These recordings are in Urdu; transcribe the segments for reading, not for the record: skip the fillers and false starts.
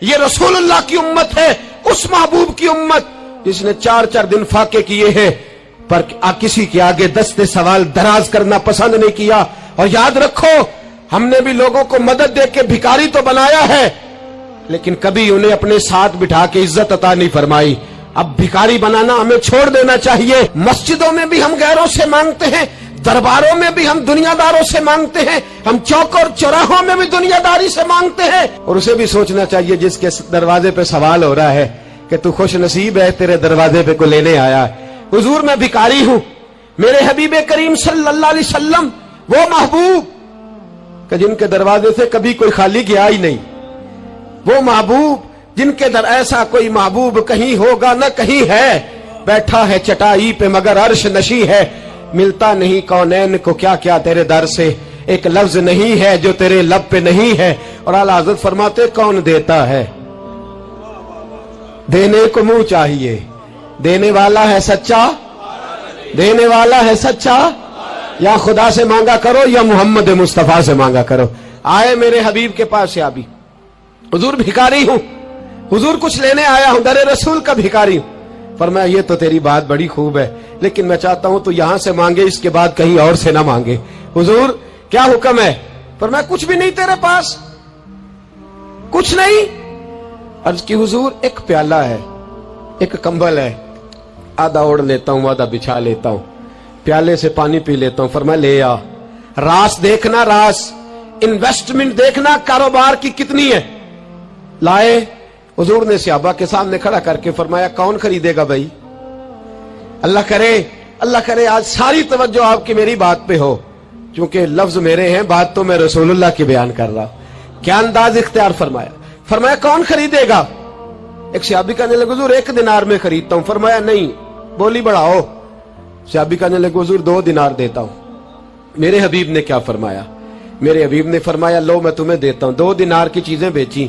یہ رسول اللہ کی امت ہے, اس محبوب کی امت جس نے 4 دن فاقے کیے ہیں پر کسی کے آگے دستے سوال دراز کرنا پسند نہیں کیا. اور یاد رکھو, ہم نے بھی لوگوں کو مدد دے کے بھکاری تو بنایا ہے, لیکن کبھی انہیں اپنے ساتھ بٹھا کے عزت عطا نہیں فرمائی. اب بھکاری بنانا ہمیں چھوڑ دینا چاہیے. مسجدوں میں بھی ہم غیروں سے مانگتے ہیں, درباروں میں بھی ہم دنیا داروں سے مانگتے ہیں, ہم چوک اور چوراہوں میں بھی دنیا داری سے مانگتے ہیں. اور اسے بھی سوچنا چاہیے جس کے دروازے پہ سوال ہو رہا ہے کہ تو خوش نصیب ہے, تیرے دروازے پہ کو لینے آیا ہے. حضور میں بھکاری ہوں. میرے حبیب کریم صلی اللہ علیہ وسلم وہ محبوب کہ جن کے دروازے سے کبھی کوئی خالی گیا ہی نہیں, وہ محبوب جن کے در ایسا کوئی محبوب کہیں ہوگا نہ کہیں ہے. بیٹھا ہے چٹائی پہ مگر عرش نشی ہے, ملتا نہیں کونین کو کیا کیا تیرے در سے, ایک لفظ نہیں ہے جو تیرے لب پہ نہیں ہے. اور اعلیٰ حضرت فرماتے کون دیتا ہے, دینے کو منہ چاہیے, دینے والا ہے سچا, دینے والا ہے سچا. یا خدا سے مانگا کرو یا محمد مصطفیٰ سے مانگا کرو. آئے میرے حبیب کے پاس سے ابھی, حضور بھکاری ہوں, حضور کچھ لینے آیا ہوں, در رسول کا بھکاری ہوں. فرمایا یہ تو تیری بات بڑی خوب ہے, لیکن میں چاہتا ہوں تو یہاں سے مانگے, اس کے بعد کہیں اور سے نہ مانگے. حضور کیا حکم ہے؟ فرمایا کچھ بھی نہیں تیرے پاس, کچھ نہیں. عرض کی حضور ایک پیالہ ہے, ایک کمبل ہے, آدھا اوڑھ لیتا ہوں آدھا بچھا لیتا ہوں, پیالے سے پانی پی لیتا ہوں. فرمایا لے آ. راس دیکھنا, راس انویسٹمنٹ دیکھنا کاروبار کی کتنی ہے. لائے. حضور نے صحابہ کے سامنے کھڑا کر کے فرمایا کون خریدے گا بھائی؟ اللہ کرے آج ساری توجہ آپ کی میری بات پہ ہو, چونکہ لفظ میرے ہیں, بات تو میں رسول اللہ کی بیان کر رہا ہوں. کیا انداز اختیار فرمایا کون خریدے گا؟ ایک صحابی کہنے لگے حضور 1 دینار میں خریدتا ہوں. فرمایا نہیں, بولی بڑھاؤ. صحابی کہنے لگے حضور 2 دینار دیتا ہوں. میرے حبیب نے کیا فرمایا؟ میرے حبیب نے فرمایا لو میں تمہیں دیتا ہوں. 2 دینار کی چیزیں بیچی.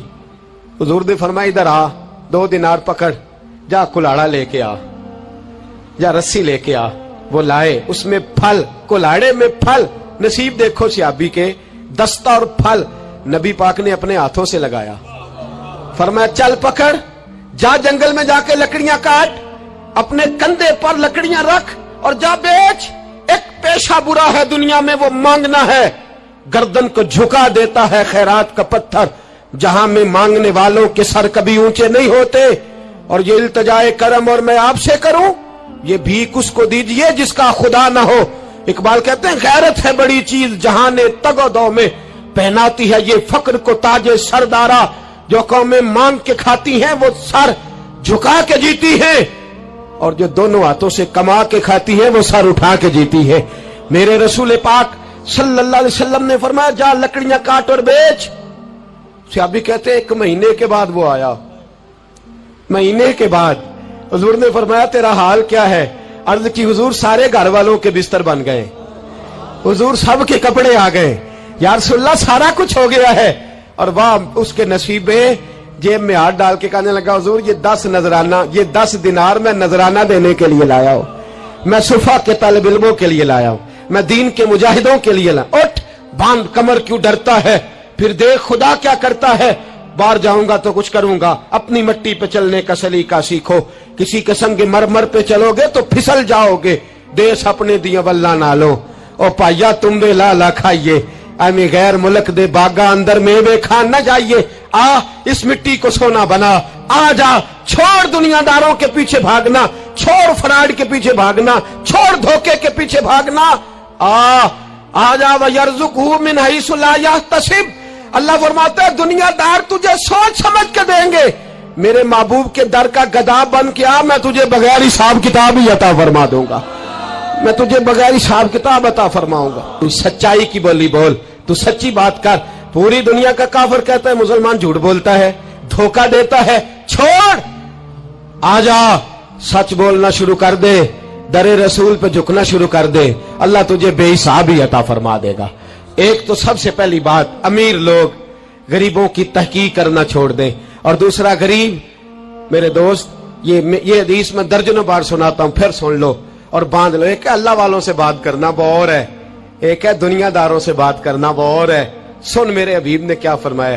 حضور نے فرمایا ادھر آ, 2 دینار پکڑ, جا کلاڑا لے کے آ, جا رسی لے کے آ. وہ لائے, اس میں پھل, کلاڑے میں پھل. نصیب دیکھو صحابی کے, دستہ اور پھل نبی پاک نے اپنے ہاتھوں سے لگایا. فرمایا چل پکڑ, جا جنگل میں جا کے لکڑیاں کاٹ, اپنے کندھے پر لکڑیاں رکھ اور جا بیچ. ایک پیشہ برا ہے دنیا میں, وہ مانگنا ہے. گردن کو جھکا دیتا ہے خیرات کا پتھر, جہاں میں مانگنے والوں کے سر کبھی اونچے نہیں ہوتے. اور یہ التجائے کرم اور میں آپ سے کروں, یہ بھیک اس کو دیجئے جس کا خدا نہ ہو. اقبال کہتے ہیں غیرت ہے بڑی چیز جہاں نے تگ و دو میں, پہناتی ہے یہ فقر کو تاج سردارا. جو قومیں مانگ کے کھاتی ہیں وہ سر جھکا کے جیتی ہیں, اور جو دونوں ہاتھوں سے کما کے کھاتی ہیں وہ سر اٹھا کے جیتی ہے. میرے رسول پاک صلی اللہ علیہ وسلم نے فرمایا جا لکڑیاں کاٹ اور بیچ. صحابی کہتے ہیں 1 مہینے کے بعد وہ آیا. مہینے کے بعد حضور نے فرمایا تیرا حال کیا ہے؟ عرض کی حضور سارے گھر والوں کے بستر بن گئے, حضور سب کے کپڑے آ گئے, یا رسول اللہ سارا کچھ ہو گیا ہے. اور واہ اس کے نصیب میں, جیب میں ہاتھ ڈال کے کہنے لگا حضور یہ 10 نذرانہ, یہ 10 دینار میں نذرانہ دینے کے لیے لایا ہوں, میں صفا کے طالب علموں کے لیے لایا ہوں, میں دین کے مجاہدوں کے لیے لایا. اٹھ باندھ کمر, کیوں ڈرتا ہے؟ پھر دیکھ خدا کیا کرتا ہے. باہر جاؤں گا تو کچھ کروں گا, اپنی مٹی پہ چلنے کا سلیقہ سیکھو. کسی کے سنگ مرمر پہ چلو گے تو پھسل جاؤ گے. دیس اپنے دیا واللہ نہ لو, او پایا تم بے لالا کھائیے, امی غیر ملک دے باغا اندر میوے کھان نہ جائیے. آ اس مٹی کو سونا بنا, آ جا, چھوڑ دنیا داروں کے پیچھے بھاگنا, چھوڑ فراڈ کے پیچھے بھاگنا, چھوڑ دھوکے کے پیچھے بھاگنا. آ جا وَيَرْزُقْهُ مِنْ حَيْثُ لَا يَحْتَسِبُ. اللہ فرماتا ہے دنیا دار تجھے سوچ سمجھ کے دیں گے, میرے محبوب کے در کا گدا بن کے آ, میں تجھے بغیر حساب کتاب ہی عطا فرما دوں گا, میں تجھے بغیر حساب کتاب عطا فرماؤں گا. تو سچائی کی بولی بول, تو سچی بات کر. پوری دنیا کا کافر کہتا ہے مسلمان جھوٹ بولتا ہے, دھوکہ دیتا ہے. چھوڑ, آ جا, سچ بولنا شروع کر دے, در رسول پہ جھکنا شروع کر دے, اللہ تجھے بے حساب ہی عطا فرما دے گا. ایک تو سب سے پہلی بات, امیر لوگ غریبوں کی تحقیق کرنا چھوڑ دیں. اور دوسرا غریب, میرے دوست یہ حدیث میں درجنوں بار سناتا ہوں, پھر سن لو اور باندھ لو. ایک ہے اللہ والوں سے بات کرنا, وہ اور ہے. ایک ہے دنیا داروں سے بات کرنا, وہ اور ہے. سن میرے حبیب نے کیا فرمایا.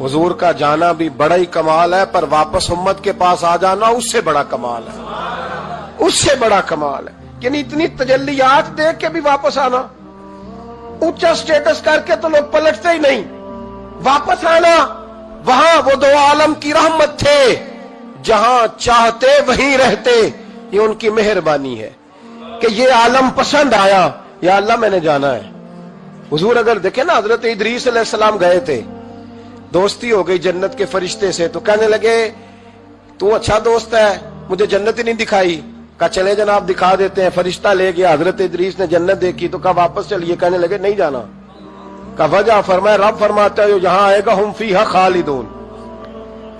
حضور کا جانا بھی بڑا ہی کمال ہے، پر واپس امت کے پاس آ جانا اس سے بڑا کمال ہے، اس سے بڑا کمال ہے۔ یعنی اتنی تجلیات دیکھ کے بھی واپس آنا، اونچا سٹیٹس کر کے تو لوگ پلٹتے ہی نہیں، واپس آنا، وہاں وہ دو عالم کی رحمت تھے، جہاں چاہتے وہیں رہتے، یہ ان کی مہربانی ہے کہ یہ عالم پسند آیا، یا اللہ میں نے جانا ہے۔ حضور اگر دیکھیں نا، حضرت ادریس علیہ السلام گئے تھے، دوستی ہو گئی جنت کے فرشتے سے، تو کہنے لگے تو اچھا دوست ہے، مجھے جنت ہی نہیں دکھائی۔ کہا چلے جناب دکھا دیتے ہیں، فرشتہ لے گیا، حضرت ادریس نے جنت دیکھی تو کہا واپس چلیے، کہنے لگے نہیں جانا۔ کہا وجہ؟ فرمایا رب فرماتا ہے جو یہاں آئے گا ہم فیہا خالدون،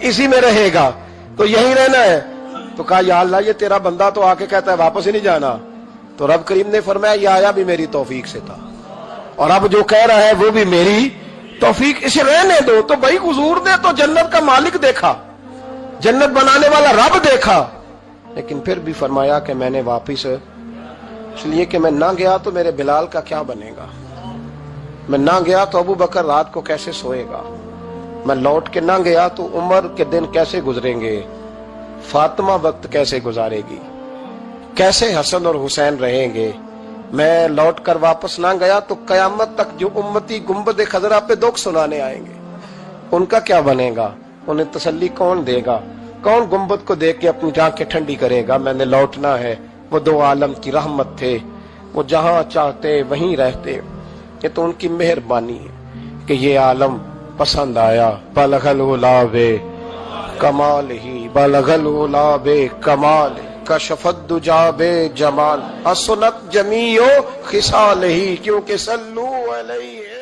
اسی میں رہے گا، تو یہیں رہنا ہے۔ تو کہا یا اللہ یہ تیرا بندہ تو آ کے کہتا ہے واپس ہی نہیں جانا، تو رب کریم نے فرمایا یہ آیا بھی میری توفیق سے تھا، اور اب جو کہہ رہا ہے وہ بھی میری توفیق، اسے رہنے دو۔ تو بھائی حضور نے تو جنت کا مالک دیکھا، جنت بنانے والا رب دیکھا، لیکن پھر بھی فرمایا کہ میں نے واپس، اس لیے کہ میں نہ گیا تو میرے بلال کا کیا بنے گا، میں نہ گیا تو ابو بکر رات کو کیسے سوئے گا، میں لوٹ کے نہ گیا تو عمر کے دن کیسے گزریں گے، فاطمہ وقت کیسے گزارے گی، کیسے حسن اور حسین رہیں گے، میں لوٹ کر واپس نہ گیا تو قیامت تک جو امتی گنبد خضرا پہ دکھ سنانے آئیں گے ان کا کیا بنے گا، انہیں تسلی کون دے گا، کون گنبد کو دیکھ کے اپنی آنکھیں ٹھنڈی کرے گا۔ میں نے لوٹنا ہے، وہ دو عالم کی رحمت تھے، وہ جہاں چاہتے وہیں رہتے، یہ تو ان کی مہربانی ہے کہ یہ عالم پسند آیا۔ بلغ العلا بے کمال ہی، بلغ العلا بے کمال، کشف الدجا بے جمال، حسنت جمیع خصال ہی، کیونکہ صلو علیہ